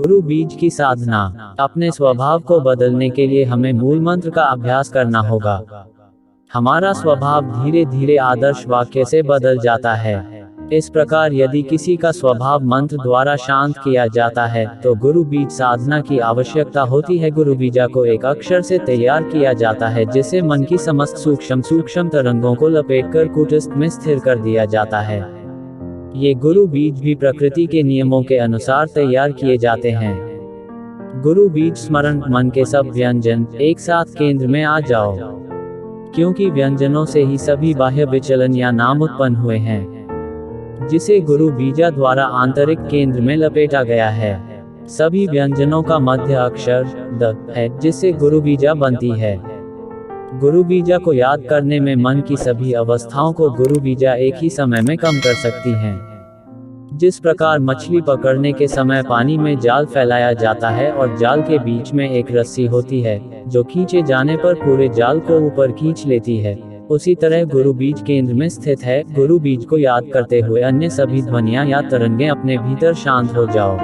गुरु बीज की साधना। अपने स्वभाव को बदलने के लिए हमें मूल मंत्र का अभ्यास करना होगा। हमारा स्वभाव धीरे धीरे आदर्श वाक्य से बदल जाता है। इस प्रकार यदि किसी का स्वभाव मंत्र द्वारा शांत किया जाता है तो गुरु बीज साधना की आवश्यकता होती है। गुरु बीजा को एक अक्षर से तैयार किया जाता है जिसे मन की समस्त सूक्ष्म तरंगों को लपेटकर कूटस्थ में स्थिर कर दिया जाता है। ये गुरु बीज भी प्रकृति के नियमों के अनुसार तैयार किए जाते हैं। गुरु बीज स्मरण। मन के सब व्यंजन एक साथ केंद्र में आ जाओ, क्योंकि व्यंजनों से ही सभी बाह्य विचलन या नाम उत्पन्न हुए हैं, जिसे गुरु बीजा द्वारा आंतरिक केंद्र में लपेटा गया है। सभी व्यंजनों का मध्य अक्षर द है, जिससे गुरु बीजा बनती है। गुरु बीजा को याद करने में मन की सभी अवस्थाओं को गुरु बीजा एक ही समय में कम कर सकती हैं। जिस प्रकार मछली पकड़ने के समय पानी में जाल फैलाया जाता है और जाल के बीच में एक रस्सी होती है जो खींचे जाने पर पूरे जाल को ऊपर खींच लेती है, उसी तरह गुरु बीज केंद्र में स्थित है। गुरु बीज को याद करते हुए अन्य सभी ध्वनियां या तरंगें अपने भीतर शांत हो जाओ।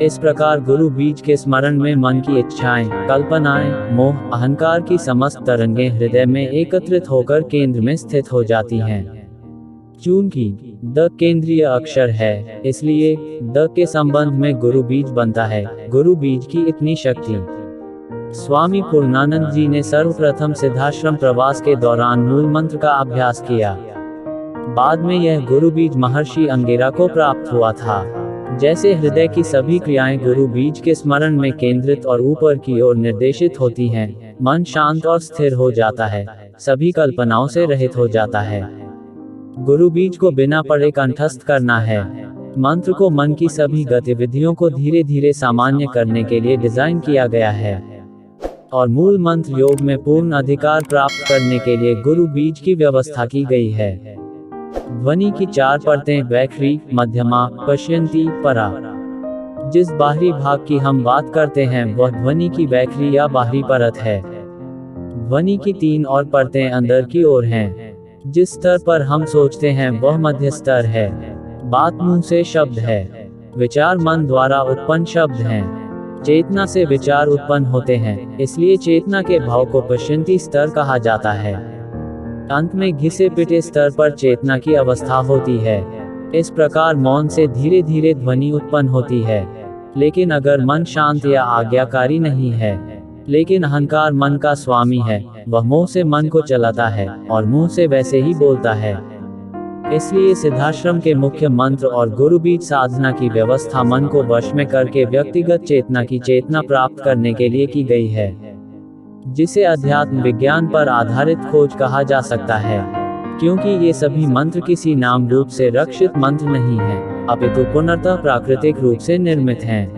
इस प्रकार गुरु बीज के स्मरण में मन की इच्छाएं, कल्पनाएं, मोह, अहंकार की समस्त तरंगें हृदय में एकत्रित होकर केंद्र में स्थित हो जाती हैं। चूंकि द केंद्रीय अक्षर है, इसलिए द के संबंध में गुरु बीज बनता है। गुरु बीज की इतनी शक्ति। स्वामी पूर्णानंद जी ने सर्वप्रथम सिद्धाश्रम प्रवास के दौरान मूल मंत्र का अभ्यास किया। बाद में यह गुरु बीज महर्षि अंगिरा को प्राप्त हुआ था। जैसे हृदय की सभी क्रियाएं गुरु बीज के स्मरण में केंद्रित और ऊपर की ओर निर्देशित होती हैं, मन शांत और स्थिर हो जाता है, सभी कल्पनाओं से रहित हो जाता है। गुरु बीज को बिना पढ़े कंठस्थ करना है। मंत्र को मन की सभी गतिविधियों को धीरे धीरे सामान्य करने के लिए डिजाइन किया गया है और मूल मंत्र योग में पूर्ण अधिकार प्राप्त करने के लिए गुरु बीज की व्यवस्था की गई है। ध्वनि की 4 परतें वैखरी, मध्यमा, पश्यंती, परा। जिस बाहरी भाग की हम बात करते हैं वह ध्वनि की वैखरी या बाहरी परत है। ध्वनि की 3 और परतें अंदर की ओर हैं। जिस स्तर पर हम सोचते हैं वह मध्य स्तर है। बात मुंह से शब्द है, विचार मन द्वारा उत्पन्न शब्द हैं। चेतना से विचार उत्पन्न होते हैं, इसलिए चेतना के भाव को पश्यंती स्तर कहा जाता है। अंत में घिसे पिटे स्तर पर चेतना की अवस्था होती है। इस प्रकार मौन से धीरे धीरे ध्वनि उत्पन्न होती है। लेकिन अगर मन शांत या आज्ञाकारी नहीं है, लेकिन अहंकार मन का स्वामी है, वह मोह से मन को चलाता है और मुंह से वैसे ही बोलता है। इसलिए सिद्धाश्रम के मुख्य मंत्र और गुरु बीज साधना की व्यवस्था मन को वश में करके व्यक्तिगत चेतना की चेतना प्राप्त करने के लिए की गई है, जिसे अध्यात्म विज्ञान पर आधारित खोज कहा जा सकता है। क्योंकि ये सभी मंत्र किसी नाम रूप से रक्षित मंत्र नहीं हैं, अपितु पूर्णतः प्राकृतिक रूप से निर्मित हैं।